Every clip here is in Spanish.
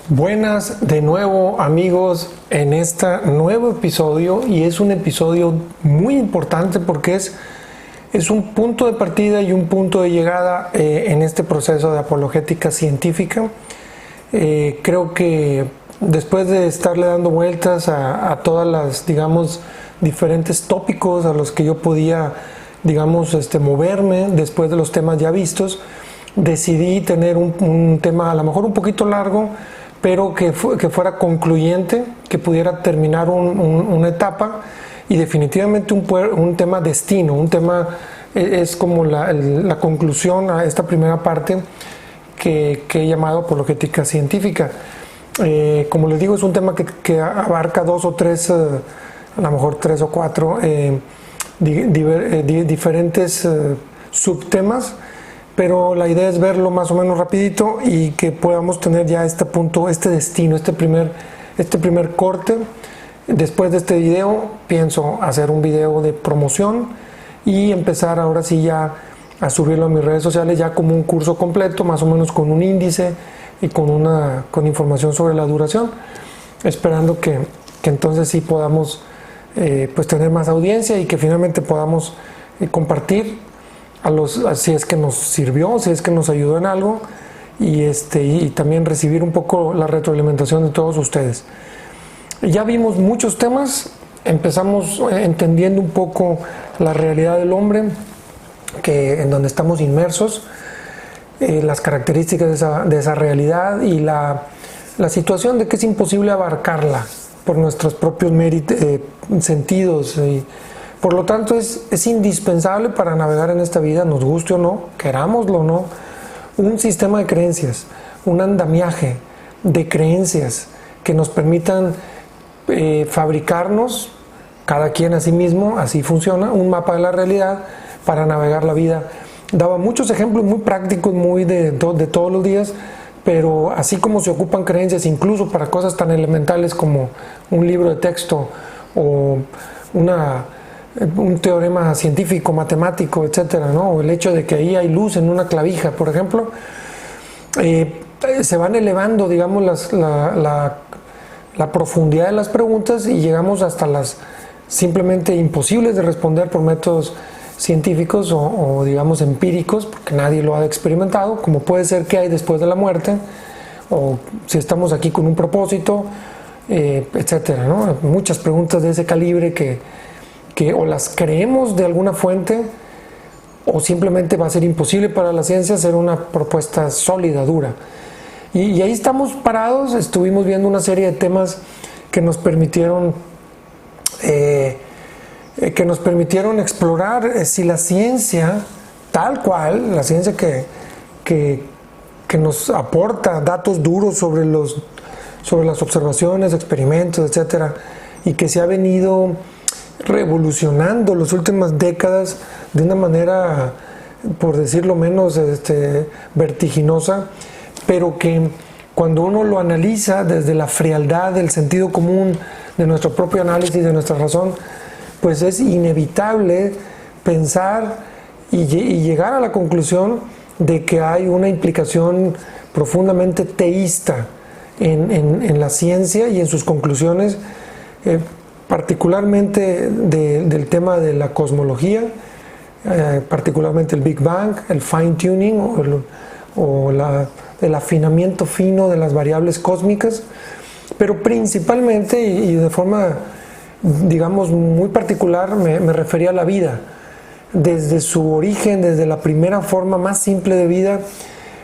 Buenas de nuevo amigos en este nuevo episodio, y es un episodio muy importante porque es un punto de partida y un punto de llegada en este proceso de apologética científica. Creo que después de estarle dando vueltas a todas las, digamos, diferentes tópicos a los que yo podía, digamos, moverme después de los temas ya vistos, decidí tener un tema a lo mejor un poquito largo, pero que fuera concluyente, que pudiera terminar una etapa, y definitivamente un tema destino, un tema es como la conclusión a esta primera parte que he llamado apologética científica. Como les digo, es un tema que abarca dos o tres, a lo mejor tres o cuatro diferentes subtemas, pero la idea es verlo más o menos rapidito y que podamos tener ya este punto, este destino, este primer corte. Después de este video pienso hacer un video de promoción y empezar ahora sí ya a subirlo a mis redes sociales ya como un curso completo, más o menos con un índice y con información sobre la duración, esperando que entonces sí podamos pues tener más audiencia y que finalmente podamos compartir si es que nos sirvió, si es que nos ayudó en algo, y también recibir un poco la retroalimentación de todos ustedes. Ya vimos muchos temas, empezamos entendiendo un poco la realidad del hombre, en donde estamos inmersos, las características de esa realidad y la situación de que es imposible abarcarla por nuestros propios sentidos. Por lo tanto, es indispensable para navegar en esta vida, nos guste o no, querámoslo o no, un sistema de creencias, un andamiaje de creencias que nos permitan fabricarnos, cada quien a sí mismo, así funciona, un mapa de la realidad para navegar la vida. Daba muchos ejemplos muy prácticos, muy de todos los días, pero así como se ocupan creencias incluso para cosas tan elementales como un libro de texto o un teorema científico, matemático, etcétera, ¿no? O el hecho de que ahí hay luz en una clavija, por ejemplo, se van elevando, digamos, la profundidad de las preguntas y llegamos hasta las simplemente imposibles de responder por métodos científicos o digamos empíricos, porque nadie lo ha experimentado, como puede ser qué hay después de la muerte, o si estamos aquí con un propósito, etcétera, ¿no? Muchas preguntas de ese calibre que o las creemos de alguna fuente o simplemente va a ser imposible para la ciencia hacer una propuesta sólida, dura. Y ahí estamos parados, estuvimos viendo una serie de temas que nos permitieron explorar si la ciencia, tal cual, la ciencia que nos aporta datos duros sobre las observaciones, experimentos, etcétera, y que se ha venido revolucionando las últimas décadas de una manera, por decirlo menos, vertiginosa, pero que cuando uno lo analiza desde la frialdad del sentido común, de nuestro propio análisis, de nuestra razón, pues es inevitable pensar y llegar a la conclusión de que hay una implicación profundamente teísta en la ciencia y en sus conclusiones, particularmente del tema de la cosmología, particularmente el Big Bang, el fine tuning o el afinamiento fino de las variables cósmicas, pero principalmente y de forma, digamos, muy particular me refería a la vida, desde su origen, desde la primera forma más simple de vida,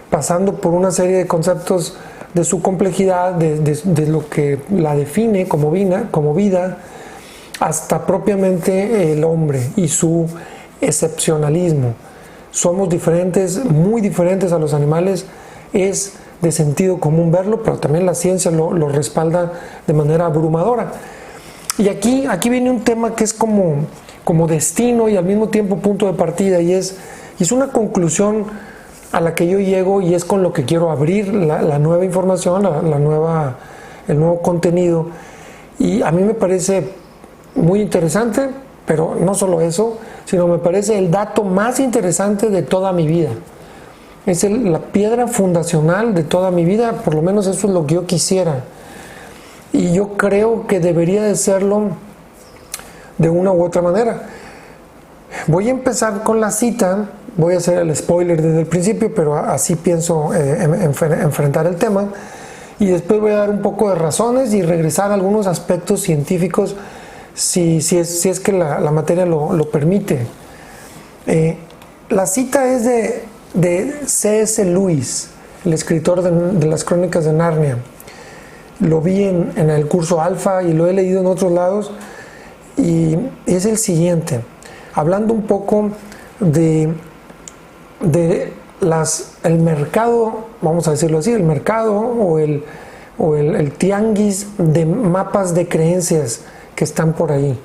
pasando por una serie de conceptos de su complejidad, de lo que la define como vida, hasta propiamente el hombre y su excepcionalismo. Somos diferentes, muy diferentes a los animales, es de sentido común verlo, pero también la ciencia lo respalda de manera abrumadora. Y aquí viene un tema que es como destino y al mismo tiempo punto de partida, y es una conclusión a la que yo llego, y es con lo que quiero abrir la nueva información, el nuevo contenido. Y a mí me parece muy interesante, pero no solo eso, sino me parece el dato más interesante de toda mi vida. Es la piedra fundacional de toda mi vida, por lo menos eso es lo que yo quisiera. Y yo creo que debería de serlo de una u otra manera. Voy a empezar con la cita, voy a hacer el spoiler desde el principio, pero así pienso enfrentar el tema. Y después voy a dar un poco de razones y regresar a algunos aspectos científicos si es que la materia lo permite. La cita es de C.S. Lewis, el escritor de las Crónicas de Narnia. Lo vi en el curso Alfa y lo he leído en otros lados, y es el siguiente, hablando un poco de el mercado, vamos a decirlo así, el mercado o el tianguis de mapas de creencias que están por ahí,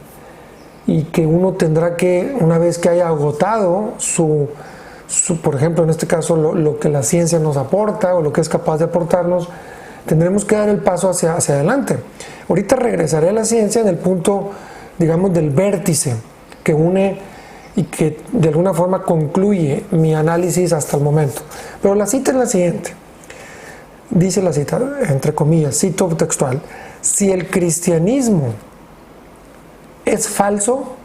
y que uno tendrá que, una vez que haya agotado por ejemplo, en este caso, lo que la ciencia nos aporta o lo que es capaz de aportarnos, tendremos que dar el paso hacia adelante. Ahorita regresaré a la ciencia en el punto, digamos, del vértice que une y que de alguna forma concluye mi análisis hasta el momento. Pero la cita es la siguiente. Dice la cita, entre comillas, cito textual: si el cristianismo es falso,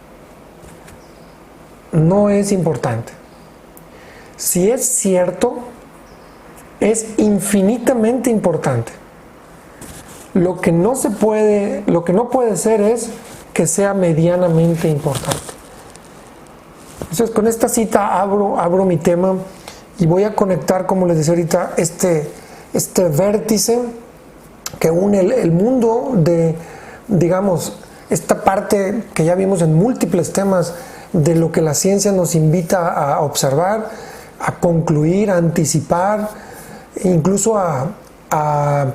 no es importante. Si es cierto, es infinitamente importante. Lo que no puede ser es que sea medianamente importante. Entonces, con esta cita abro mi tema y voy a conectar, como les decía ahorita, este vértice que une el mundo de, digamos, esta parte que ya vimos en múltiples temas de lo que la ciencia nos invita a observar, a concluir, a anticipar, incluso a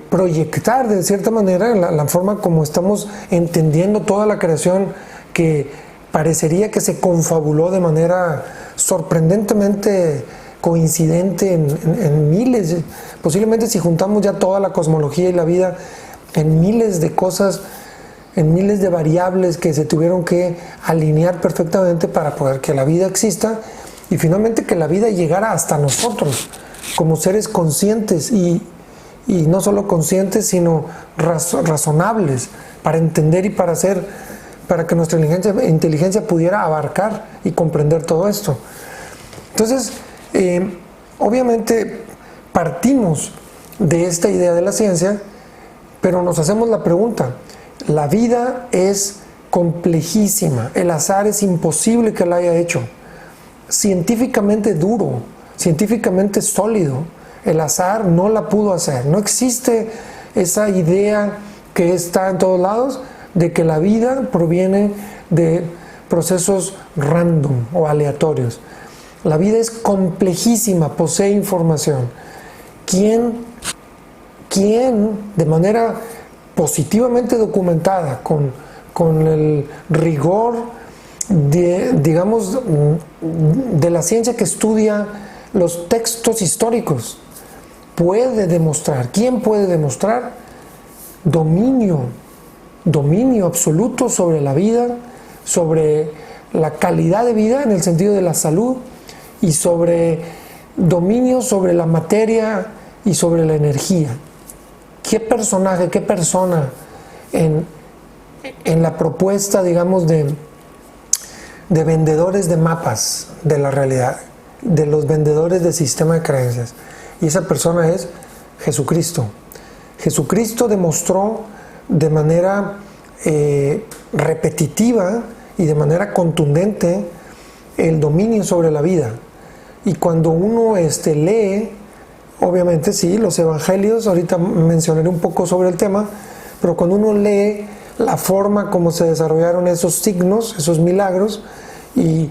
proyectar de cierta manera la forma como estamos entendiendo toda la creación, que parecería que se confabuló de manera sorprendentemente coincidente en miles, posiblemente si juntamos ya toda la cosmología y la vida, en miles de cosas, en miles de variables que se tuvieron que alinear perfectamente para poder que la vida exista y finalmente que la vida llegara hasta nosotros como seres conscientes y no solo conscientes, sino razonables para entender y para que nuestra inteligencia pudiera abarcar y comprender todo esto. Entonces, obviamente partimos de esta idea de la ciencia, pero nos hacemos la pregunta: la vida es complejísima, el azar es imposible que la haya hecho, científicamente duro, científicamente sólido, el azar no la pudo hacer. No existe esa idea que está en todos lados de que la vida proviene de procesos random o aleatorios. La vida es complejísima, posee información. ¿Quién de manera positivamente documentada, con el rigor digamos, de la ciencia que estudia los textos históricos, puede demostrar? ¿Quién puede demostrar dominio absoluto sobre la vida, sobre la calidad de vida en el sentido de la salud, y sobre dominio sobre la materia y sobre la energía? ¿Qué personaje, qué persona en la propuesta, digamos, de vendedores de mapas de la realidad, de los vendedores de sistema de creencias? Y esa persona es Jesucristo. Jesucristo demostró de manera repetitiva y de manera contundente el dominio sobre la vida. Y cuando uno lee, obviamente sí, los evangelios, ahorita mencionaré un poco sobre el tema, pero cuando uno lee la forma como se desarrollaron esos signos, esos milagros, y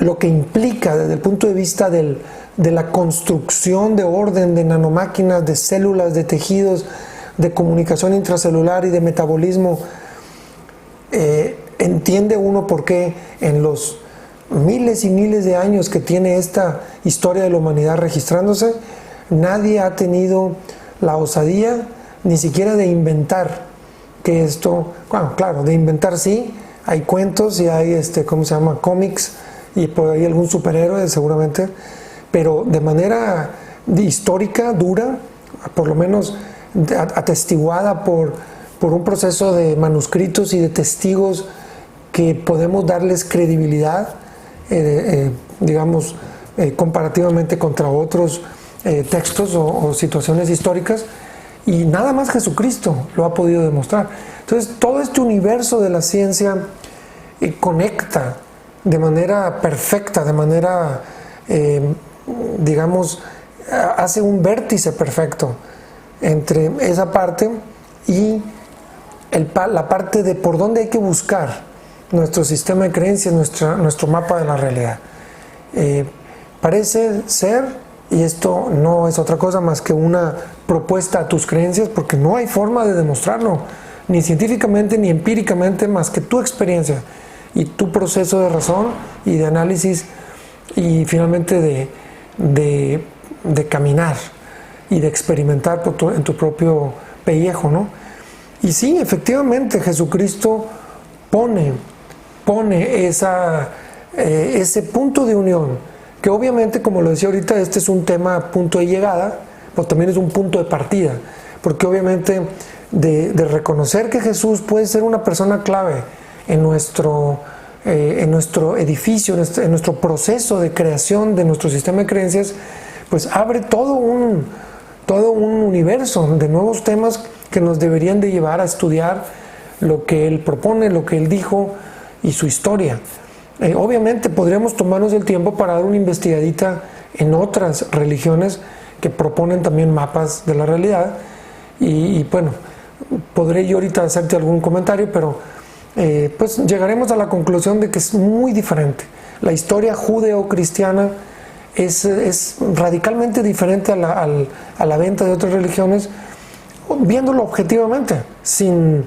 lo que implica desde el punto de vista de la construcción de orden, de nanomáquinas, de células, de tejidos, de comunicación intracelular y de metabolismo, entiende uno por qué en los miles y miles de años que tiene esta historia de la humanidad registrándose, nadie ha tenido la osadía ni siquiera de inventar que esto, bueno, claro, de inventar sí, hay cuentos y hay cómics y por ahí algún superhéroe seguramente, pero de manera histórica, dura, por lo menos atestiguada por un proceso de manuscritos y de testigos que podemos darles credibilidad, digamos, comparativamente contra otros textos o situaciones históricas, y nada más Jesucristo lo ha podido demostrar. Entonces, todo este universo de la ciencia conecta de manera perfecta, de manera, digamos, hace un vértice perfecto entre esa parte y la parte de por dónde hay que buscar nuestro sistema de creencias, nuestro mapa de la realidad. Parece ser, y esto no es otra cosa más que una propuesta a tus creencias, porque no hay forma de demostrarlo, ni científicamente ni empíricamente, más que tu experiencia y tu proceso de razón y de análisis y finalmente de caminar y de experimentar en tu propio pellejo, ¿no? Y sí, efectivamente, Jesucristo pone ese punto de unión, que obviamente, como lo decía ahorita, este es un tema punto de llegada, pero también es un punto de partida, porque obviamente de reconocer que Jesús puede ser una persona clave en nuestro edificio, en nuestro proceso de creación de nuestro sistema de creencias, pues abre todo un universo de nuevos temas que nos deberían de llevar a estudiar lo que Él propone, lo que Él dijo y su historia. Obviamente podríamos tomarnos el tiempo para dar una investigadita en otras religiones que proponen también mapas de la realidad y bueno, podré yo ahorita hacerte algún comentario, pero pues llegaremos a la conclusión de que es muy diferente. La historia judeo-cristiana es radicalmente diferente a la venta de otras religiones, viéndolo objetivamente, sin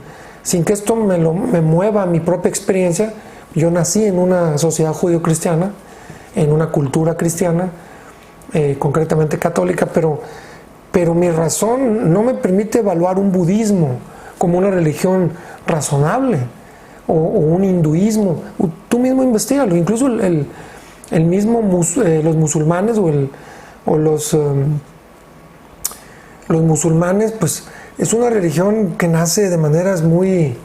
que esto me mueva a mi propia experiencia. Yo nací en una sociedad judeo-cristiana, en una cultura cristiana, concretamente católica, pero mi razón no me permite evaluar un budismo como una religión razonable o un hinduismo. Tú mismo investígalo, incluso los musulmanes los musulmanes, pues es una religión que nace de maneras muy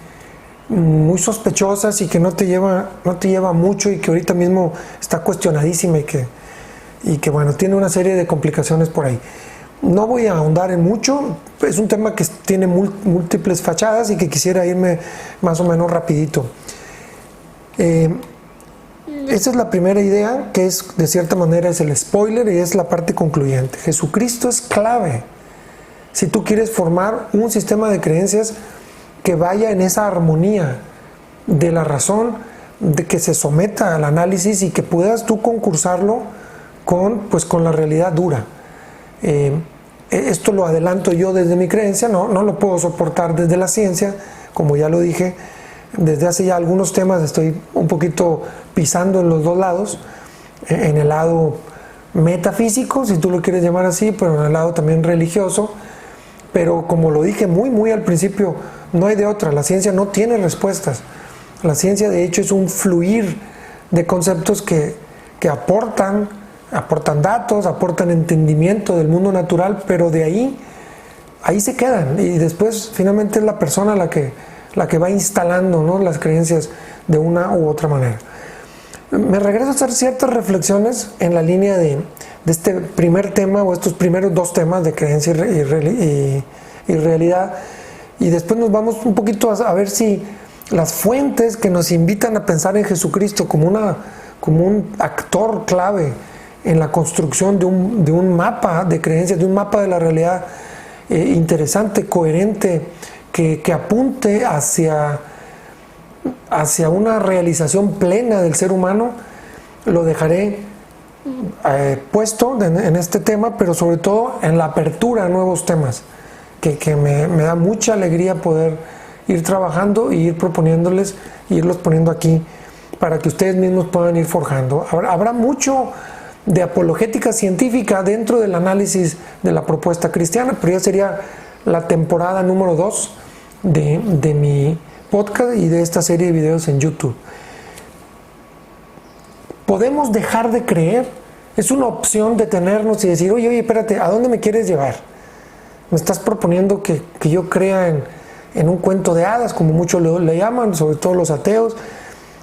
sospechosas y que no te lleva mucho y que ahorita mismo está cuestionadísima y que bueno, tiene una serie de complicaciones por ahí. No voy a ahondar en mucho, es un tema que tiene múltiples fachadas y que quisiera irme más o menos rapidito. Esa es la primera idea, que es de cierta manera es el spoiler y es la parte concluyente. Jesucristo es clave si tú quieres formar un sistema de creencias que vaya en esa armonía de la razón, de que se someta al análisis y que puedas tú concursarlo con la realidad dura. Esto lo adelanto yo desde mi creencia, no lo puedo soportar desde la ciencia, como ya lo dije. Desde hace ya algunos temas estoy un poquito pisando en los dos lados, en el lado metafísico, si tú lo quieres llamar así, pero en el lado también religioso. Pero como lo dije muy al principio, no hay de otra. La ciencia no tiene respuestas. La ciencia, de hecho, es un fluir de conceptos que aportan datos, aportan entendimiento del mundo natural, pero de ahí se quedan. Y después, finalmente, es la persona la que va instalando, ¿no?, las creencias de una u otra manera. Me regreso a hacer ciertas reflexiones en la línea de este primer tema o estos primeros dos temas de creencia y realidad, y después nos vamos un poquito a ver si las fuentes que nos invitan a pensar en Jesucristo como un actor clave en la construcción de un mapa de creencias, de un mapa de la realidad interesante, coherente, que apunte hacia una realización plena del ser humano. Lo dejaré puesto en este tema, pero sobre todo en la apertura a nuevos temas, que me da mucha alegría poder ir trabajando e ir proponiéndoles e irlos poniendo aquí para que ustedes mismos puedan ir forjando. Habrá mucho de apologética científica dentro del análisis de la propuesta cristiana, pero ya sería la temporada número 2 de mi podcast y de esta serie de videos en YouTube. podemos dejar de creer. Es una opción detenernos y decir, oye, espérate, ¿a dónde me quieres llevar? Me estás proponiendo que yo crea en un cuento de hadas, como muchos le llaman, sobre todo los ateos.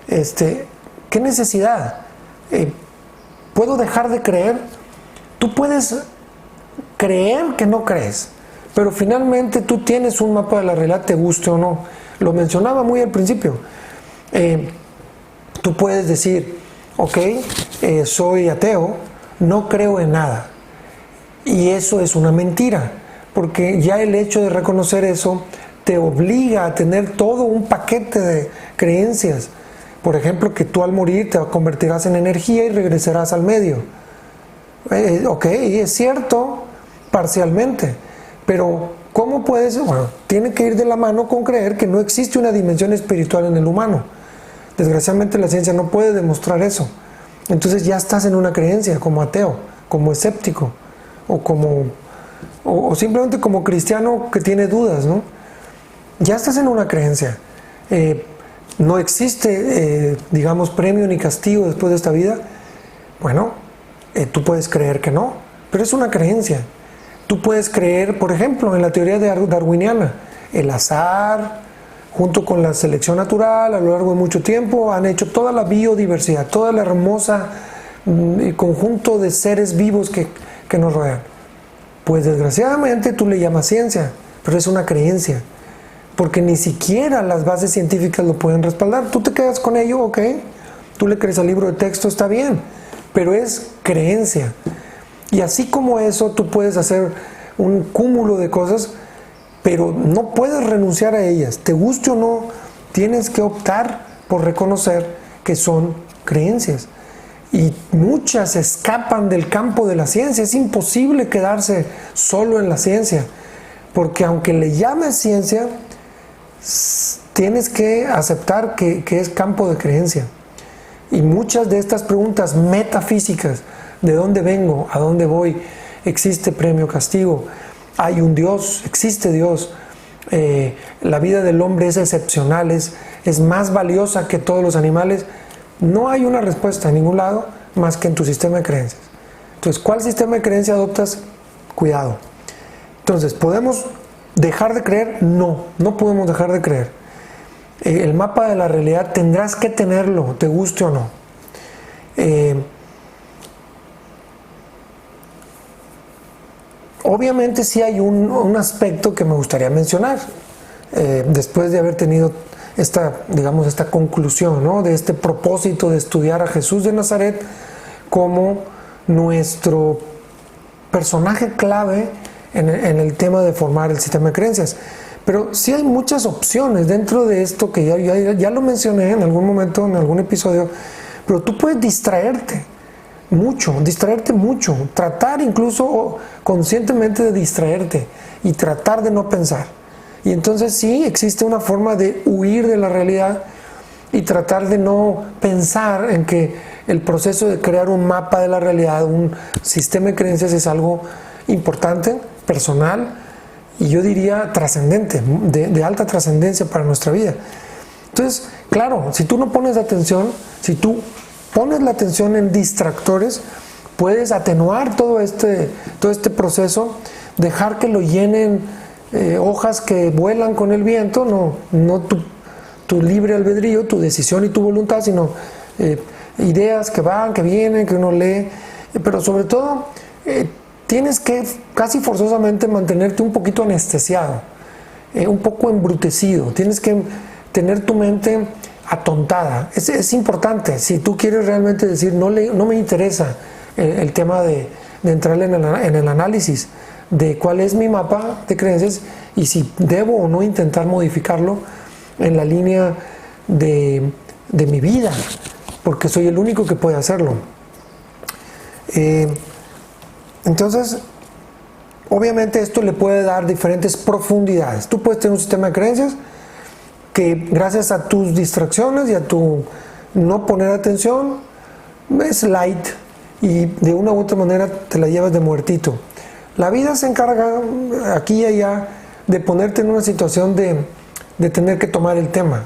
¿Qué necesidad? ¿Puedo dejar de creer? Tú puedes creer que no crees, pero finalmente tú tienes un mapa de la realidad, te guste o no. Lo mencionaba muy al principio. Tú puedes decir, ok, soy ateo, no creo en nada. Y eso es una mentira, porque ya el hecho de reconocer eso te obliga a tener todo un paquete de creencias. Por ejemplo, que tú al morir te convertirás en energía y regresarás al medio. Ok, es cierto, parcialmente, pero ¿cómo puedes? Bueno, tiene que ir de la mano con creer que no existe una dimensión espiritual en el humano. Desgraciadamente la ciencia no puede demostrar eso. Entonces ya estás en una creencia como ateo, como escéptico, o simplemente como cristiano que tiene dudas, ¿no? Ya estás en una creencia. No existe, digamos, premio ni castigo después de esta vida. Bueno, tú puedes creer que no, pero es una creencia. Tú puedes creer, por ejemplo, en la teoría darwiniana, el azar, junto con la selección natural, a lo largo de mucho tiempo, han hecho toda la biodiversidad, toda la hermosa conjunto de seres vivos que nos rodean. Pues desgraciadamente tú le llamas ciencia, pero es una creencia, porque ni siquiera las bases científicas lo pueden respaldar. Tú te quedas con ello, ok, tú le crees al libro de texto, está bien, pero es creencia. Y así como eso, tú puedes hacer un cúmulo de cosas, pero no puedes renunciar a ellas. Te guste o no, tienes que optar por reconocer que son creencias. Y muchas escapan del campo de la ciencia. Es imposible quedarse solo en la ciencia, porque aunque le llames ciencia, tienes que aceptar que es campo de creencia. Y muchas de estas preguntas metafísicas, ¿de dónde vengo? ¿A dónde voy? ¿Existe premio castigo? ¿Hay un Dios? ¿Existe Dios? ¿La vida del hombre es excepcional? ¿Es más valiosa que todos los animales? No hay una respuesta en ningún lado más que en tu sistema de creencias. Entonces, ¿cuál sistema de creencia adoptas? Cuidado. Entonces, ¿podemos dejar de creer? No, no podemos dejar de creer. El mapa de la realidad tendrás que tenerlo, te guste o no. Obviamente sí hay un aspecto que me gustaría mencionar, después de haber tenido esta conclusión, ¿no?, de este propósito de estudiar a Jesús de Nazaret como nuestro personaje clave en el tema de formar el sistema de creencias. Pero sí hay muchas opciones dentro de esto que ya lo mencioné en algún momento, en algún episodio, pero tú puedes distraerte mucho, tratar incluso conscientemente de distraerte y tratar de no pensar. Y entonces sí existe una forma de huir de la realidad y tratar de no pensar en que el proceso de crear un mapa de la realidad, un sistema de creencias, es algo importante, personal, y yo diría trascendente, de alta trascendencia para nuestra vida. Entonces, claro, si tú no pones atención, si tú pones la atención en distractores, puedes atenuar todo este proceso, dejar que lo llenen hojas que vuelan con el viento, no tu libre albedrío, tu decisión y tu voluntad, sino ideas que van, que vienen, que uno lee, pero sobre todo tienes que casi forzosamente mantenerte un poquito anestesiado, un poco embrutecido. Tienes que tener tu mente atontada. Es importante. Si tú quieres realmente decir, no me interesa el tema de entrar en el análisis de cuál es mi mapa de creencias y si debo o no intentar modificarlo en la línea de mi vida, porque soy el único que puede hacerlo. Entonces, obviamente esto le puede dar diferentes profundidades. Tú puedes tener un sistema de creencias que gracias a tus distracciones y a tu no poner atención es light y de una u otra manera te la llevas de muertito. La vida se encarga aquí y allá de ponerte en una situación de tener que tomar el tema.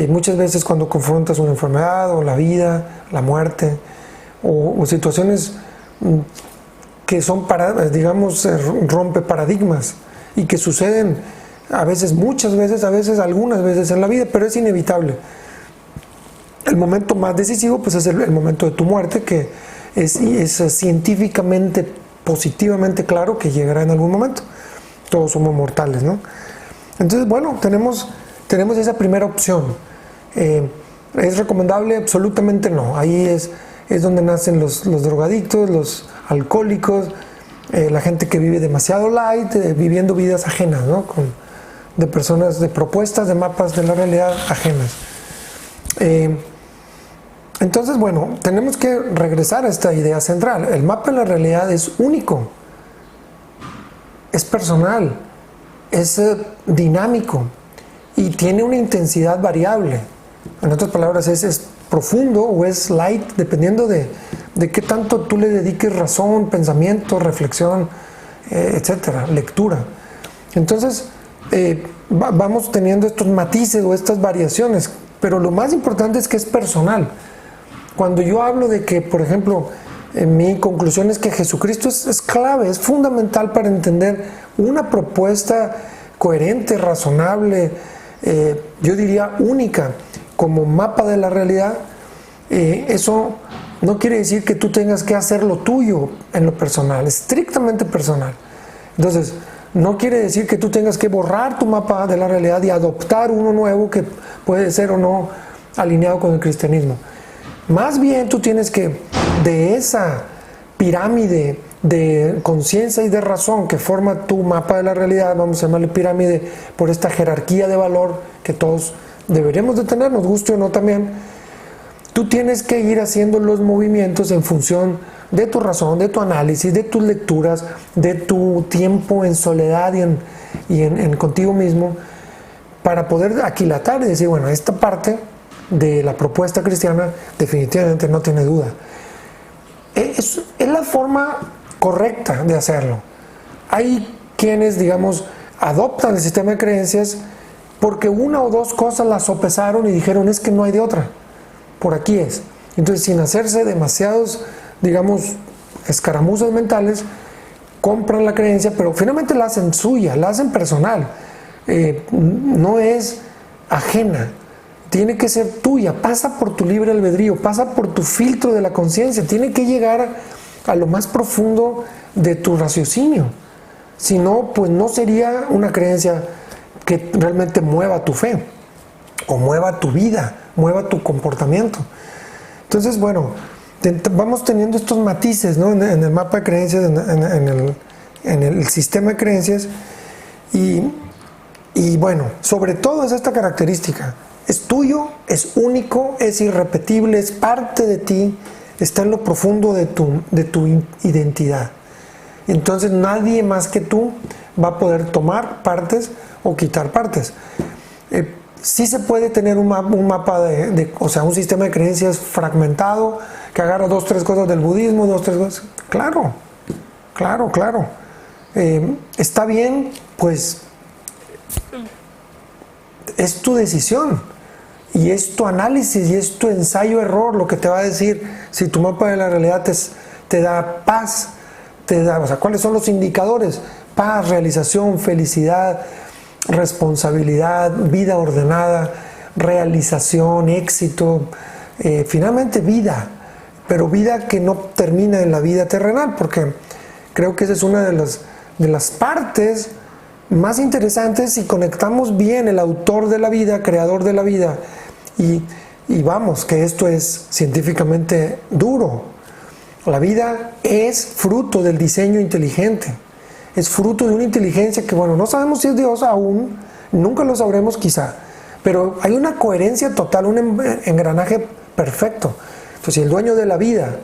Muchas veces cuando confrontas una enfermedad o la vida, la muerte o situaciones que son, digamos, rompe paradigmas y que suceden a veces, muchas veces, a veces, algunas veces en la vida, pero es inevitable. El momento más decisivo pues es el momento de tu muerte, que es científicamente, positivamente claro que llegará en algún momento. Todos somos mortales, ¿no? Entonces, bueno, tenemos esa primera opción. ¿Es recomendable? Absolutamente no. Ahí es donde nacen los drogadictos, los alcohólicos, la gente que vive demasiado light, viviendo vidas ajenas, ¿no? De personas, de propuestas, de mapas de la realidad ajenas. Entonces, bueno, tenemos que regresar a esta idea central. El mapa de la realidad es único, es personal, es dinámico y tiene una intensidad variable. En otras palabras, es profundo o es light, dependiendo de qué tanto tú le dediques razón, pensamiento, reflexión, etcétera, lectura. Entonces, vamos teniendo estos matices o estas variaciones, pero lo más importante es que es personal. Cuando yo hablo de que, por ejemplo, mi conclusión es que Jesucristo es clave, es fundamental para entender una propuesta coherente, razonable, yo diría única, como mapa de la realidad. Eso no quiere decir que tú tengas que hacer lo tuyo en lo personal, estrictamente personal. Entonces, no quiere decir que tú tengas que borrar tu mapa de la realidad y adoptar uno nuevo que puede ser o no alineado con el cristianismo. Más bien tú tienes que, de esa pirámide de conciencia y de razón que forma tu mapa de la realidad, vamos a llamarle pirámide por esta jerarquía de valor que todos deberíamos de tener, nos guste o no también, tú tienes que ir haciendo los movimientos en función de tu razón, de tu análisis, de tus lecturas, de tu tiempo en soledad y en contigo mismo, para poder aquilatar y decir, bueno, esta parte de la propuesta cristiana definitivamente no tiene duda. Es la forma correcta de hacerlo. Hay quienes, digamos, adoptan el sistema de creencias porque una o dos cosas las sopesaron y dijeron, es que no hay de otra, por aquí es. Entonces, sin hacerse demasiados, digamos, escaramuzas mentales, compran la creencia, pero finalmente la hacen suya, la hacen personal, no es ajena. Tiene que ser tuya, pasa por tu libre albedrío, pasa por tu filtro de la conciencia, tiene que llegar a lo más profundo de tu raciocinio. Si no, pues no sería una creencia que realmente mueva tu fe, o mueva tu vida, mueva tu comportamiento. Entonces, bueno, vamos teniendo estos matices, ¿no? En el mapa de creencias, en el sistema de creencias, y bueno, sobre todo es esta característica. Es tuyo, es único, es irrepetible, es parte de ti, está en lo profundo de tu identidad. Entonces nadie más que tú va a poder tomar partes o quitar partes. Sí se puede tener un mapa o sea, un sistema de creencias fragmentado, que agarra 2 o 3 cosas del budismo, 2 o 3 cosas. Claro. Está bien, pues es tu decisión. Y es tu análisis y es tu ensayo-error lo que te va a decir si tu mapa de la realidad te da paz, o sea, ¿cuáles son los indicadores? Paz, realización, felicidad, responsabilidad, vida ordenada, realización, éxito, finalmente vida, pero vida que no termina en la vida terrenal, porque creo que esa es una de las partes más interesantes si conectamos bien el autor de la vida, creador de la vida, y vamos, que esto es científicamente duro. La vida es fruto del diseño inteligente, es fruto de una inteligencia que, bueno, no sabemos si es Dios aún, nunca lo sabremos quizá, pero hay una coherencia total, un engranaje perfecto. Entonces, si el dueño de la vida,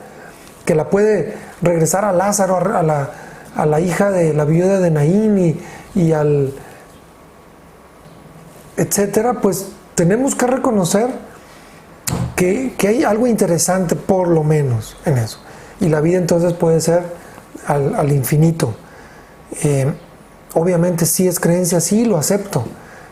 que la puede regresar a Lázaro, a la hija de la viuda de Naín y al etcétera, pues tenemos que reconocer que hay algo interesante por lo menos en eso. Y la vida entonces puede ser al infinito. Obviamente sí es creencia, sí lo acepto,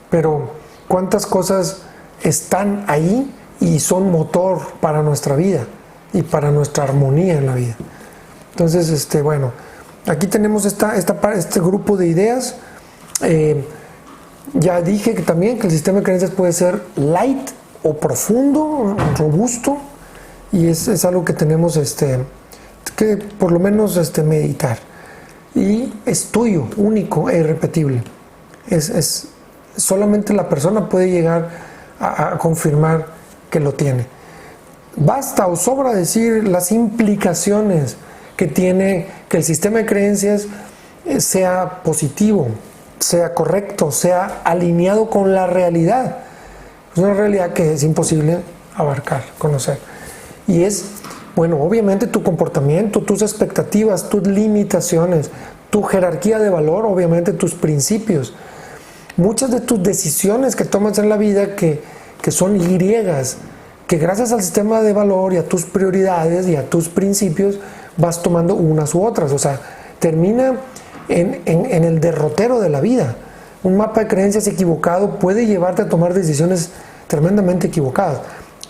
pero ¿cuántas cosas están ahí y son motor para nuestra vida y para nuestra armonía en la vida. Entonces, bueno, aquí tenemos este grupo de ideas. Ya dije que también que el sistema de creencias puede ser light o profundo, robusto, y es algo que tenemos que por lo menos meditar. Y es tuyo, único e irrepetible. Solamente la persona puede llegar a confirmar que lo tiene. Basta o sobra decir las implicaciones que tiene que el sistema de creencias sea positivo, sea correcto, sea alineado con la realidad. Es una realidad que es imposible abarcar, conocer. Y bueno, obviamente tu comportamiento, tus expectativas, tus limitaciones, tu jerarquía de valor, obviamente tus principios. Muchas de tus decisiones que tomas en la vida que son griegas, que gracias al sistema de valor y a tus prioridades y a tus principios vas tomando unas u otras. O sea, termina en el derrotero de la vida. Un mapa de creencias equivocado puede llevarte a tomar decisiones tremendamente equivocadas.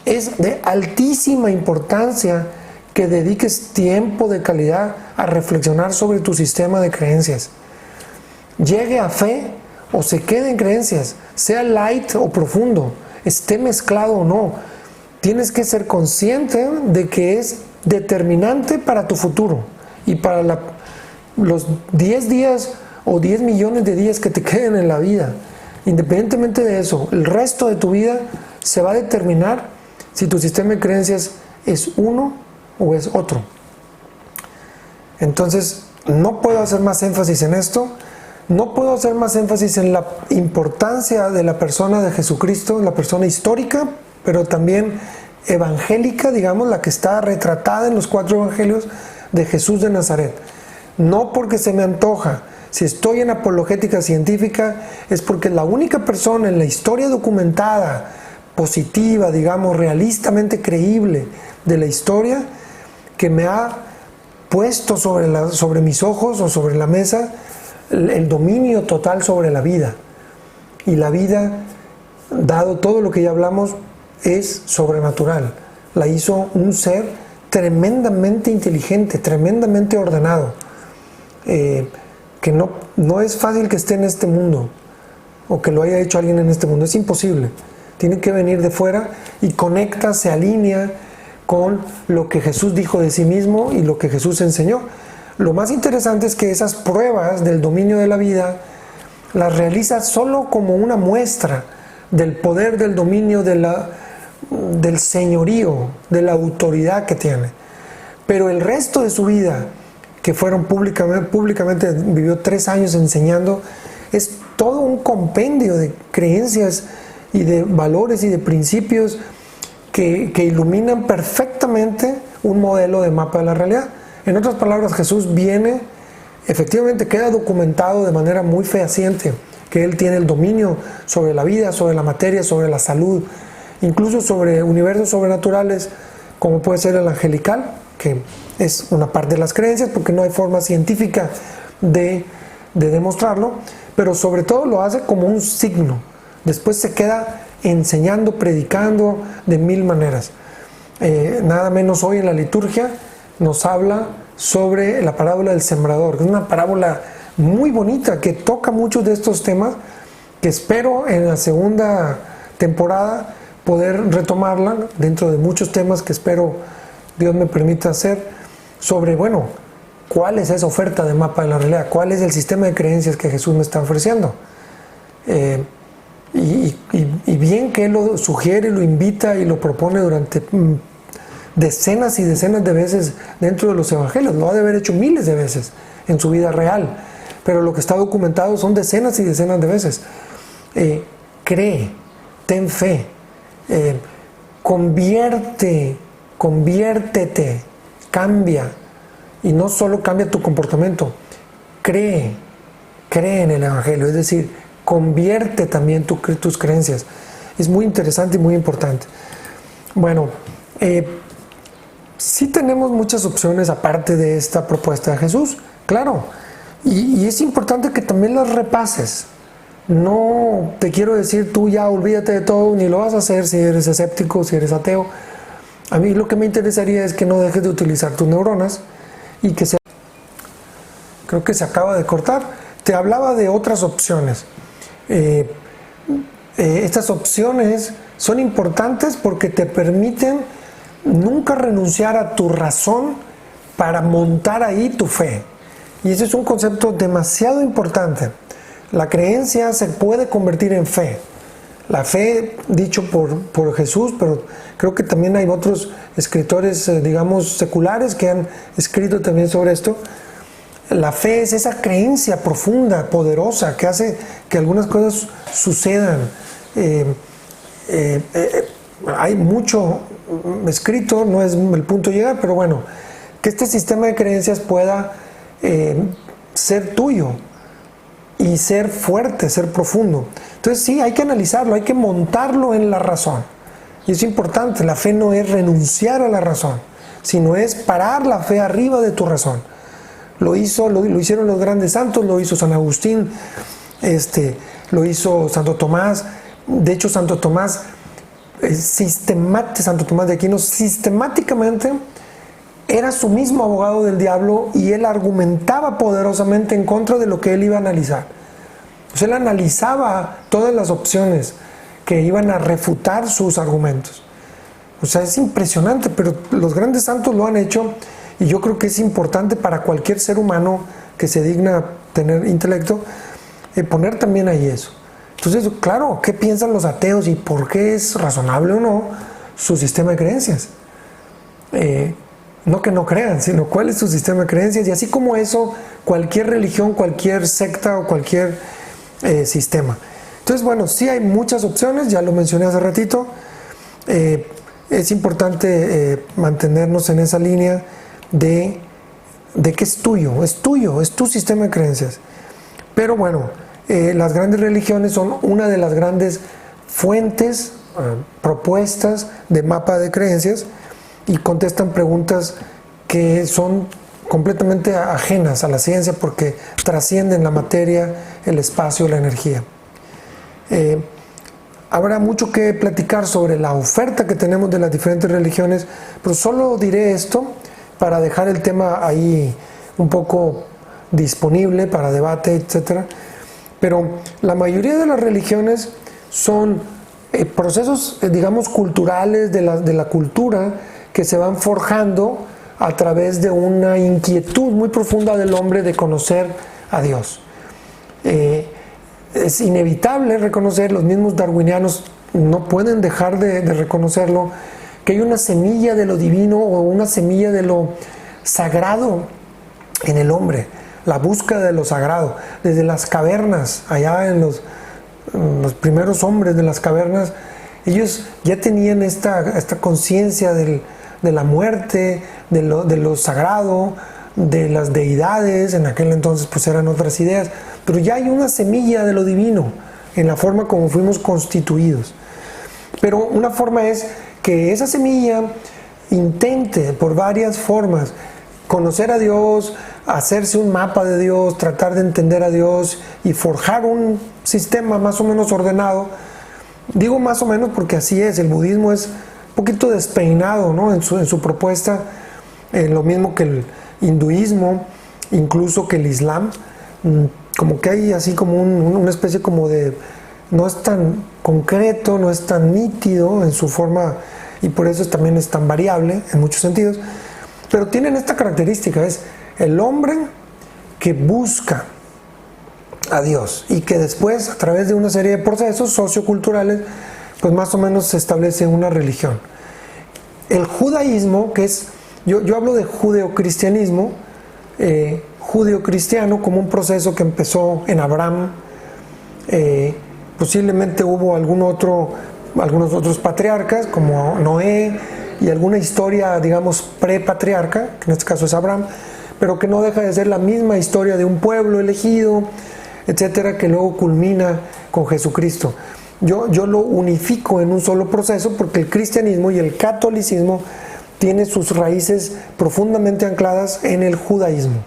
Es de altísima importancia que dediques tiempo de calidad a reflexionar sobre tu sistema de creencias. Llegue a fe o se quede en creencias, sea light o profundo, esté mezclado o no, tienes que ser consciente de que es determinante para tu futuro y para los 10 días o 10 millones de días que te queden en la vida. Independientemente de eso, el resto de tu vida se va a determinar si tu sistema de creencias es uno o es otro. Entonces, no puedo hacer más énfasis en esto. No puedo hacer más énfasis en la importancia de la persona de Jesucristo, la persona histórica, pero también evangélica, digamos, la que está retratada en los 4 evangelios de Jesús de Nazaret. No porque se me antoja. Si estoy en apologética científica, es porque la única persona en la historia documentada, positiva, digamos, realistamente creíble de la historia, que me ha puesto sobre mis ojos o sobre la mesa el dominio total sobre la vida. Y la vida, dado todo lo que ya hablamos, es sobrenatural. La hizo un ser tremendamente inteligente, tremendamente ordenado, que no es fácil que esté en este mundo o que lo haya hecho alguien en este mundo. Es imposible. Tiene que venir de fuera y conecta, se alinea con lo que Jesús dijo de sí mismo y lo que Jesús enseñó. Lo más interesante es que esas pruebas del dominio de la vida las realiza solo como una muestra del poder del dominio, del señorío, de la autoridad que tiene. Pero el resto de su vida, que fueron públicamente vivió 3 años enseñando, es todo un compendio de creencias y de valores y de principios que iluminan perfectamente un modelo de mapa de la realidad. En otras palabras, Jesús viene, efectivamente queda documentado de manera muy fehaciente que Él tiene el dominio sobre la vida, sobre la materia, sobre la salud, incluso sobre universos sobrenaturales, como puede ser el angelical, que es una parte de las creencias, porque no hay forma científica de demostrarlo, pero sobre todo lo hace como un signo. Después se queda enseñando, predicando de 1000 maneras. Nada menos hoy en la liturgia nos habla sobre la parábola del sembrador, que es una parábola muy bonita que toca muchos de estos temas, que espero en la segunda temporada poder retomarla dentro de muchos temas que espero Dios me permita hacer sobre, bueno, cuál es esa oferta de mapa de la realidad, cuál es el sistema de creencias que Jesús me está ofreciendo. Y bien que Él lo sugiere, lo invita y lo propone durante decenas y decenas de veces dentro de los evangelios. Lo ha de haber hecho miles de veces en su vida real, pero lo que está documentado son decenas y decenas de veces. Cree, ten fe, conviértete, cambia, y no solo cambia tu comportamiento, cree en el evangelio, es decir, convierte también tus creencias. Es muy interesante y muy importante. Bueno, sí tenemos muchas opciones aparte de esta propuesta de Jesús, claro, y es importante que también las repases. no te quiero decir tú ya olvídate de todo, ni lo vas a hacer si eres escéptico, si eres ateo. A mí lo que me interesaría es que no dejes de utilizar tus neuronas y que se... Creo que se acaba de cortar. Te hablaba de otras opciones. Estas opciones son importantes porque te permiten nunca renunciar a tu razón para montar ahí tu fe. Y ese es un concepto demasiado importante. La creencia se puede convertir en fe. La fe, dicho por Jesús, pero creo que también hay otros escritores, digamos, seculares que han escrito también sobre esto. La fe es esa creencia profunda, poderosa, que hace que algunas cosas sucedan. Hay mucho escrito, no es el punto de llegar, pero bueno, que este sistema de creencias pueda ser tuyo y ser fuerte, ser profundo. Entonces sí, hay que analizarlo, hay que montarlo en la razón. Y es importante, la fe no es renunciar a la razón, sino es parar la fe arriba de tu razón. Lo hicieron los grandes santos, lo hizo San Agustín, lo hizo Santo Tomás. De hecho, Santo Tomás de Aquino sistemáticamente era su mismo abogado del diablo y él argumentaba poderosamente en contra de lo que él iba a analizar. Pues él analizaba todas las opciones que iban a refutar sus argumentos. O sea, es impresionante, pero los grandes santos lo han hecho y yo creo que es importante para cualquier ser humano que se digna tener intelecto poner también ahí eso. Entonces, claro, ¿qué piensan los ateos y por qué es razonable o no su sistema de creencias? No que no crean, sino cuál es su sistema de creencias. Y así como eso, cualquier religión, cualquier secta o cualquier sistema. Entonces, bueno, sí hay muchas opciones, ya lo mencioné hace ratito. Es importante mantenernos en esa línea de que es tuyo, es tu sistema de creencias. Pero bueno, las grandes religiones son una de las grandes fuentes, propuestas de mapa de creencias y contestan preguntas que son completamente ajenas a la ciencia porque trascienden la materia, el espacio, la energía. Habrá mucho que platicar sobre la oferta que tenemos de las diferentes religiones, pero solo diré esto para dejar el tema ahí un poco disponible para debate, etc. Pero la mayoría de las religiones son procesos, digamos, culturales de la cultura que se van forjando a través de una inquietud muy profunda del hombre de conocer a Dios. Es inevitable reconocer, los mismos darwinianos no pueden dejar de reconocerlo, que hay una semilla de lo divino o una semilla de lo sagrado en el hombre, la búsqueda de lo sagrado. Desde las cavernas, allá en los primeros hombres de las cavernas, ellos ya tenían esta conciencia de la muerte, de lo sagrado, de las deidades. En aquel entonces pues eran otras ideas, pero ya hay una semilla de lo divino en la forma como fuimos constituidos. Pero una forma es que esa semilla intente por varias formas conocer a Dios, hacerse un mapa de Dios, tratar de entender a Dios y forjar un sistema más o menos ordenado. Digo más o menos porque así es, el budismo es un poquito despeinado, ¿no? en su propuesta, lo mismo que el hinduismo, incluso que el islam, como que hay así como una especie como de, no es tan concreto, no es tan nítido en su forma y por eso también es tan variable en muchos sentidos, pero tienen esta característica, es el hombre que busca a Dios y que después a través de una serie de procesos socioculturales pues más o menos se establece una religión. El judaísmo, que es, yo hablo de judeocristianismo, judeocristiano como un proceso que empezó en Abraham, posiblemente hubo algunos otros patriarcas como Noé y alguna historia, digamos, prepatriarca, que en este caso es Abraham, pero que no deja de ser la misma historia de un pueblo elegido, etcétera, que luego culmina con Jesucristo. Yo lo unifico en un solo proceso porque el cristianismo y el catolicismo tienen sus raíces profundamente ancladas en el judaísmo.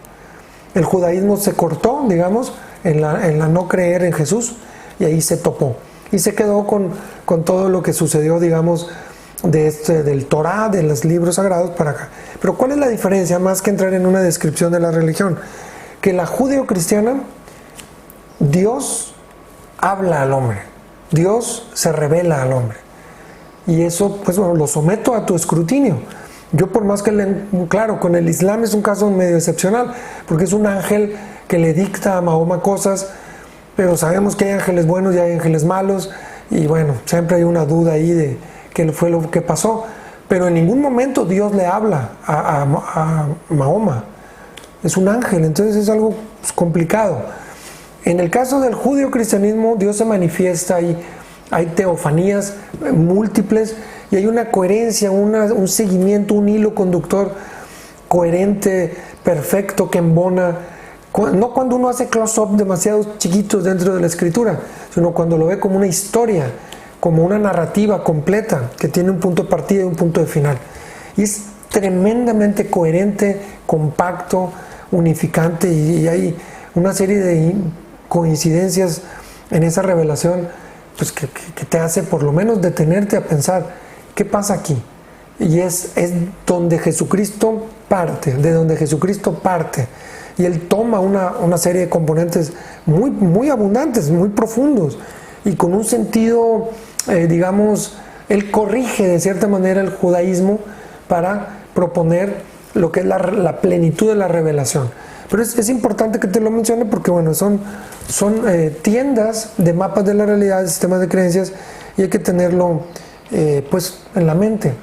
El judaísmo se cortó, digamos, en la no creer en Jesús, y ahí se topó. Y se quedó con todo lo que sucedió, digamos, del Torá, de los libros sagrados para acá. Pero ¿cuál es la diferencia? Más que entrar en una descripción de la religión, que la judeocristiana, Dios habla al hombre, Dios se revela al hombre, y eso pues bueno, lo someto a tu escrutinio. Yo por más que claro, con el Islam es un caso medio excepcional, porque es un ángel que le dicta a Mahoma cosas, pero sabemos que hay ángeles buenos y hay ángeles malos, y bueno, siempre hay una duda ahí de qué fue lo que pasó, pero en ningún momento Dios le habla a Mahoma, es un ángel, entonces es algo pues, complicado. En el caso del judeocristianismo, Dios se manifiesta, hay teofanías múltiples y hay una coherencia, un seguimiento, un hilo conductor coherente, perfecto, que embona. No cuando uno hace close-up demasiado chiquitos dentro de la escritura, sino cuando lo ve como una historia, como una narrativa completa, que tiene un punto de partida y un punto de final. Y es tremendamente coherente, compacto, unificante, y hay una serie de coincidencias en esa revelación pues que te hace por lo menos detenerte a pensar ¿qué pasa aquí? Y es donde Jesucristo parte, de donde Jesucristo parte, y Él toma una serie de componentes muy abundantes, muy profundos, y con un sentido, digamos, Él corrige de cierta manera el judaísmo para proponer lo que es la plenitud de la revelación. Pero es importante que te lo mencione porque bueno, son tiendas de mapas de la realidad, de sistemas de creencias, y hay que tenerlo pues en la mente.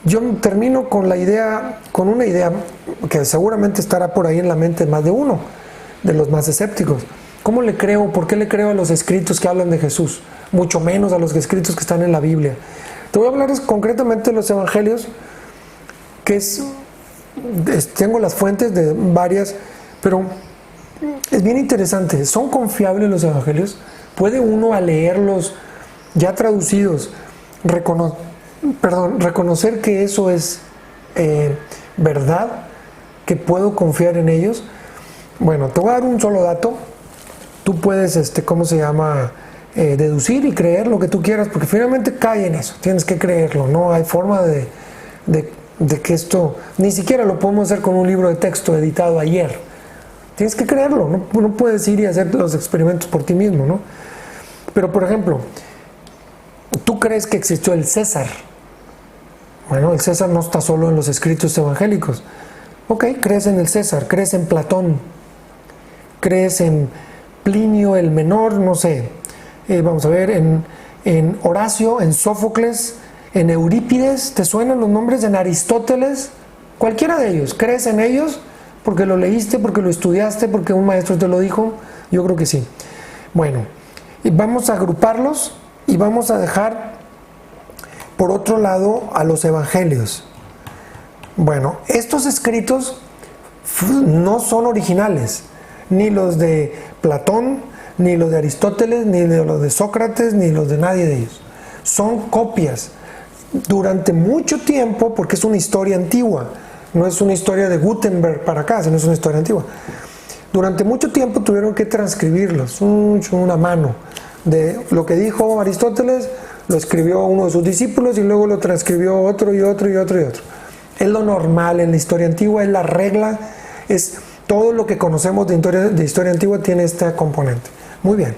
Yo termino con una idea que seguramente estará por ahí en la mente más de uno, de los más escépticos. ¿Cómo le creo? ¿Por qué le creo a los escritos que hablan de Jesús? Mucho menos a los escritos que están en la Biblia. Te voy a hablar concretamente de los evangelios, que tengo las fuentes de varias, pero es bien interesante. ¿Son confiables los evangelios? ¿Puede uno al leerlos ya traducidos reconocer que eso es verdad? ¿Que puedo confiar en ellos? Bueno, te voy a dar un solo dato. Tú puedes, deducir y creer lo que tú quieras, porque finalmente cae en eso. Tienes que creerlo. No hay forma de que esto, ni siquiera lo podemos hacer con un libro de texto editado ayer. Tienes que creerlo, no puedes ir y hacer los experimentos por ti mismo, ¿no? Pero por ejemplo, ¿tú crees que existió el César? Bueno, el César no está solo en los escritos evangélicos. Ok, crees en el César, crees en Platón, crees en Plinio el Menor, no sé, vamos a ver, en Horacio, en Sófocles, en Eurípides, ¿te suenan los nombres? En Aristóteles, cualquiera de ellos, ¿crees en ellos? ¿Porque lo leíste, porque lo estudiaste, porque un maestro te lo dijo? Yo creo que sí. Bueno, y vamos a agruparlos y vamos a dejar por otro lado a los evangelios. Bueno, estos escritos no son originales, ni los de Platón, ni los de Aristóteles, ni los de Sócrates, ni los de nadie de ellos. Son copias. Durante mucho tiempo, porque es una historia antigua, no es una historia de Gutenberg para acá, sino es una historia antigua. Durante mucho tiempo tuvieron que transcribirlos, una mano. De lo que dijo Aristóteles, lo escribió uno de sus discípulos y luego lo transcribió otro y otro y otro y otro. Es lo normal en la historia antigua, es la regla, es todo lo que conocemos de historia antigua tiene este componente. Muy bien.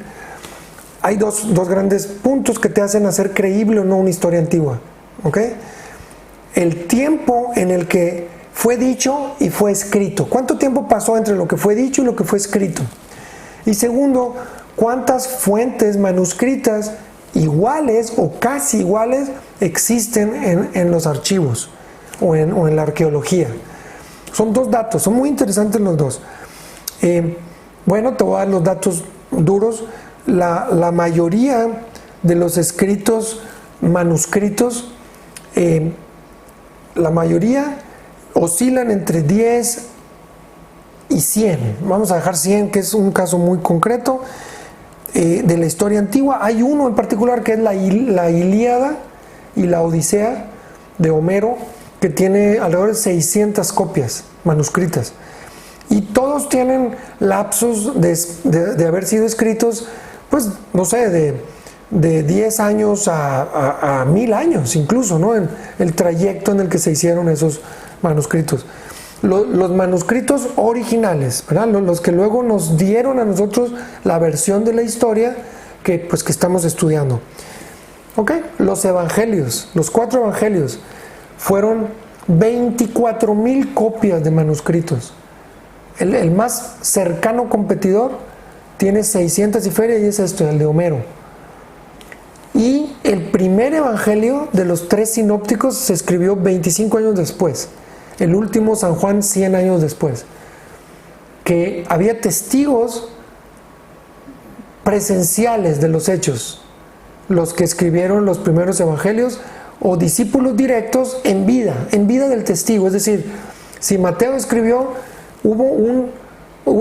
Hay dos grandes puntos que te hacen hacer creíble o no una historia antigua. ¿Ok? El tiempo en el que fue dicho y fue escrito. ¿Cuánto tiempo pasó entre lo que fue dicho y lo que fue escrito? Y segundo, ¿cuántas fuentes manuscritas iguales o casi iguales existen en los archivos o en la arqueología? Son dos datos, son muy interesantes los dos. Bueno, te voy a dar los datos duros. La mayoría de los escritos manuscritos, la mayoría oscilan entre 10 y 100. Vamos a dejar 100, que es un caso muy concreto de la historia antigua. Hay uno en particular que es la Ilíada y la Odisea de Homero, que tiene alrededor de 600 copias manuscritas. Y todos tienen lapsos de haber sido escritos pues, no sé, de 10 años a 1000 años incluso, ¿no? En el trayecto en el que se hicieron esos manuscritos. Los manuscritos originales, ¿verdad? Los que luego nos dieron a nosotros la versión de la historia que estamos estudiando. ¿Ok? Los evangelios, los 4 evangelios, fueron 24,000 copias de manuscritos. El más cercano competidor tiene 600 y feria, y es el de Homero. Y el primer evangelio de los 3 sinópticos se escribió 25 años después. El último, San Juan, 100 años después. Que había testigos presenciales de los hechos, los que escribieron los primeros evangelios, o discípulos directos en vida del testigo. Es decir, si Mateo escribió,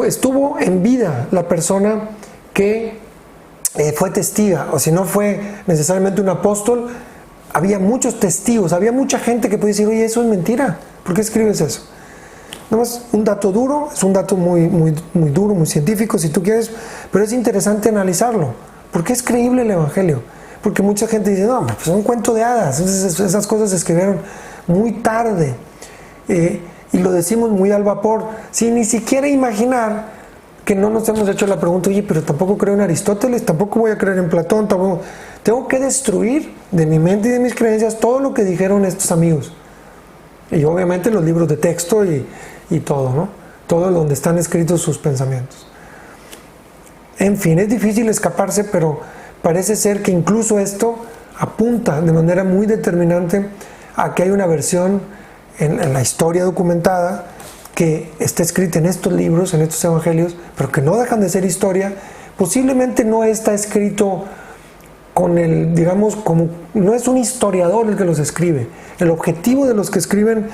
estuvo en vida la persona que fue testiga, o si no fue necesariamente un apóstol, había muchos testigos, había mucha gente que puede decir, oye, eso es mentira, ¿por qué escribes eso? No es un dato duro, es un dato muy duro, muy científico si tú quieres, pero es interesante analizarlo. ¿Por qué es creíble el evangelio? Porque mucha gente dice, no, pues es un cuento de hadas, esas cosas se escribieron muy tarde, y lo decimos muy al vapor, sin ni siquiera imaginar que no nos hemos hecho la pregunta, oye, pero tampoco creo en Aristóteles, tampoco voy a creer en Platón, tampoco. Tengo que destruir de mi mente y de mis creencias todo lo que dijeron estos amigos. Y obviamente los libros de texto y todo, ¿no? Todo donde están escritos sus pensamientos. En fin, es difícil escaparse, pero parece ser que incluso esto apunta de manera muy determinante a que hay una versión en la historia documentada que está escrita en estos libros, en estos evangelios, pero que no dejan de ser historia. Posiblemente no está escrito con el, digamos, como no es un historiador el que los escribe. El objetivo de los que escriben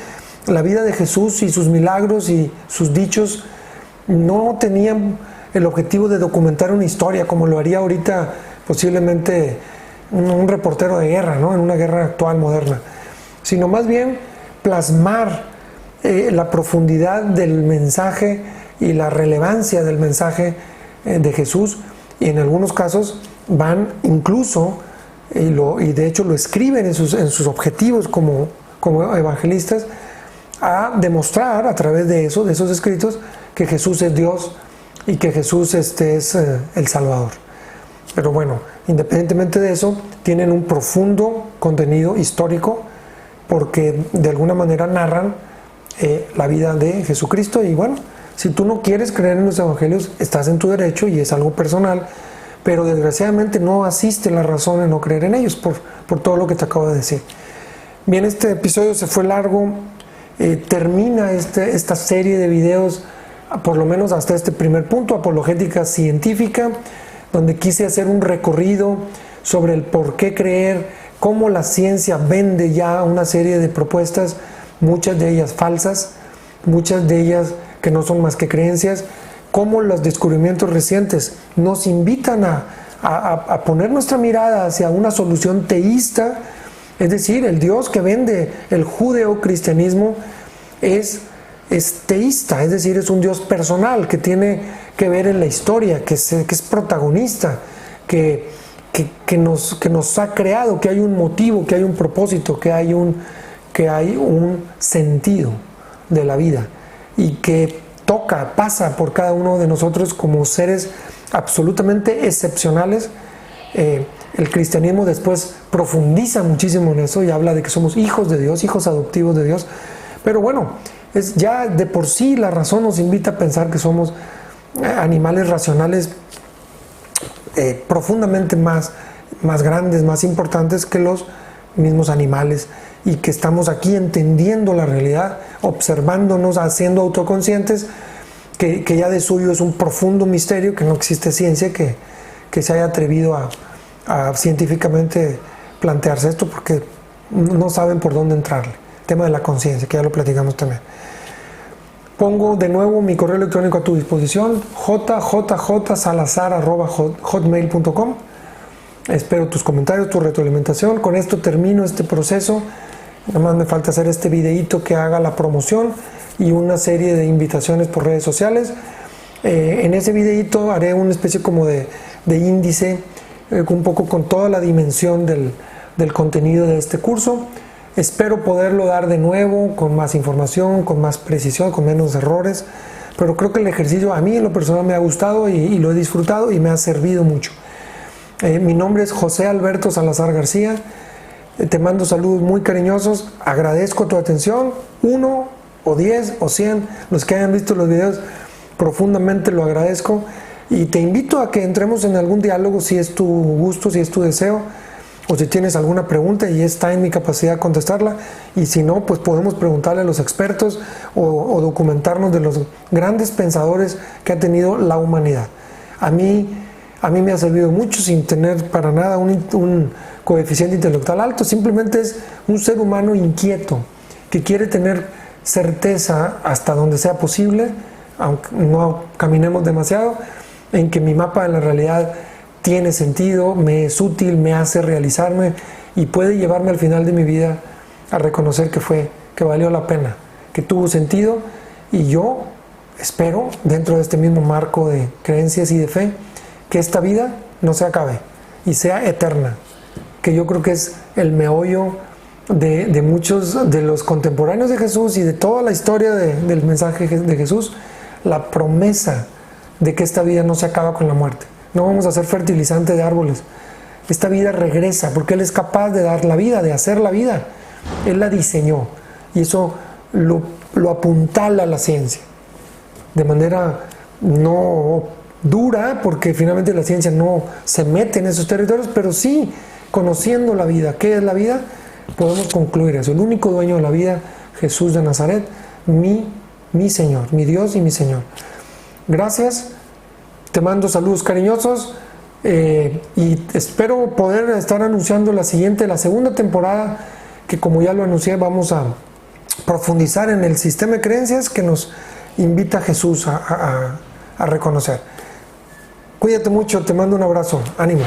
la vida de Jesús y sus milagros y sus dichos no tenían el objetivo de documentar una historia como lo haría ahorita posiblemente un reportero de guerra, ¿no? En una guerra actual, moderna, sino más bien plasmar la profundidad del mensaje y la relevancia del mensaje de Jesús, y en algunos casos van incluso, y de hecho lo escriben en sus objetivos como evangelistas, a demostrar a través de esos escritos, que Jesús es Dios y que Jesús es el Salvador. Pero bueno, independientemente de eso, tienen un profundo contenido histórico, porque de alguna manera narran la vida de Jesucristo. Y bueno, si tú no quieres creer en los evangelios, estás en tu derecho y es algo personal, pero desgraciadamente no asiste la razón en no creer en ellos por todo lo que te acabo de decir. Bien, este episodio se fue largo, termina esta serie de videos, por lo menos hasta este primer punto, apologética científica, donde quise hacer un recorrido sobre el por qué creer, cómo la ciencia vende ya una serie de propuestas, muchas de ellas falsas, muchas de ellas que no son más que creencias, cómo los descubrimientos recientes nos invitan a poner nuestra mirada hacia una solución teísta, es decir, el Dios que vende el judeocristianismo es teísta, es decir, es un Dios personal que tiene que ver en la historia, que es protagonista, que nos ha creado, que hay un motivo, que hay un propósito, que hay un sentido de la vida, y que pasa por cada uno de nosotros como seres absolutamente excepcionales. El cristianismo después profundiza muchísimo en eso y habla de que somos hijos de Dios, hijos adoptivos de Dios. Pero bueno, ya de por sí la razón nos invita a pensar que somos animales racionales profundamente más grandes, más importantes que los mismos animales, y que estamos aquí entendiendo la realidad, observándonos, haciendo autoconscientes, que ya de suyo es un profundo misterio, que no existe ciencia que se haya atrevido a científicamente plantearse esto, porque no saben por dónde entrarle. El tema de la conciencia, que ya lo platicamos también. Pongo de nuevo mi correo electrónico a tu disposición, jjsalazar@hotmail.com. Espero tus comentarios, tu retroalimentación. Con esto termino este proceso. Nada más me falta hacer este videíto que haga la promoción y una serie de invitaciones por redes sociales. En ese videito haré una especie como de índice, un poco con toda la dimensión del contenido de este curso. Espero poderlo dar de nuevo, con más información, con más precisión, con menos errores, pero creo que el ejercicio a mí en lo personal me ha gustado y lo he disfrutado y me ha servido mucho. Mi nombre es José Alberto Salazar García, te mando saludos muy cariñosos, agradezco tu atención, 1 o 10 o 100, los que hayan visto los videos, profundamente lo agradezco y te invito a que entremos en algún diálogo si es tu gusto, si es tu deseo, o si tienes alguna pregunta y está en mi capacidad de contestarla, y si no, pues podemos preguntarle a los expertos o documentarnos de los grandes pensadores que ha tenido la humanidad. A mí me ha servido mucho sin tener para nada un coeficiente intelectual alto, simplemente es un ser humano inquieto que quiere tener certeza hasta donde sea posible, aunque no caminemos demasiado, en que mi mapa de la realidad tiene sentido, me es útil, me hace realizarme y puede llevarme al final de mi vida a reconocer que valió la pena, que tuvo sentido, y yo espero, dentro de este mismo marco de creencias y de fe, que esta vida no se acabe y sea eterna, que yo creo que es el meollo de muchos de los contemporáneos de Jesús y de toda la historia del mensaje de Jesús, la promesa de que esta vida no se acaba con la muerte. No vamos a ser fertilizante de árboles. Esta vida regresa porque Él es capaz de dar la vida, de hacer la vida. Él la diseñó y eso lo apuntala la ciencia de manera no dura, porque finalmente la ciencia no se mete en esos territorios, pero sí conociendo la vida. ¿Qué es la vida? Podemos concluir eso. El único dueño de la vida, Jesús de Nazaret, mi Señor, mi Dios y mi Señor. Gracias. Te mando saludos cariñosos y espero poder estar anunciando la segunda temporada, que como ya lo anuncié vamos a profundizar en el sistema de creencias que nos invita Jesús a reconocer. Cuídate mucho, te mando un abrazo, ánimo.